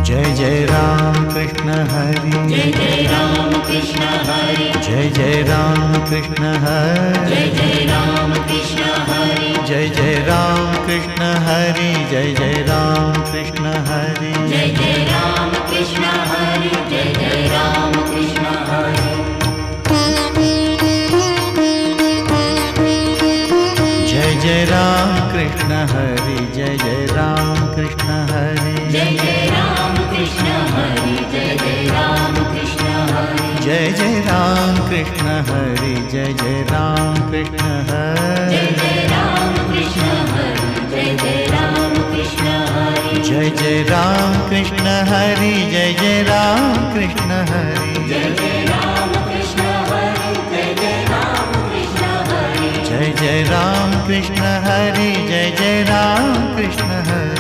Jai Jai Ram Krishna Hari, Jai Jai Ram Krishna Hari, Jai Jai Ram Krishna Hari, Jai Jai Ram Krishna Hari, Jai Jai Ram Krishna Hari, Jai Jai Ram Krishna Hari, Jai Jai Ram Krishna Hari, Jai Jai Ram Krishna Hari. Jai Jai Ram Krishna Hari, Jai Jai Ram Krishna Hari, Jai Jai Ram Krishna Hari, Jai Jai Ram Krishna Hari, Jai Jai Ram Krishna Hari, Jai Jai Ram Krishna Hari, Jai Jai Ram Krishna Hari, Jai Jai Ram Krishna Hari, Jai Jai Ram Krishna Hari, Jai Jai Ram Krishna Hari, Jai Jai Ram Krishna Hari, Jai Jai Ram Krishna Hari, Jai Jai Ram Krishna Hari, Jai Jai Ram Krishna Hari,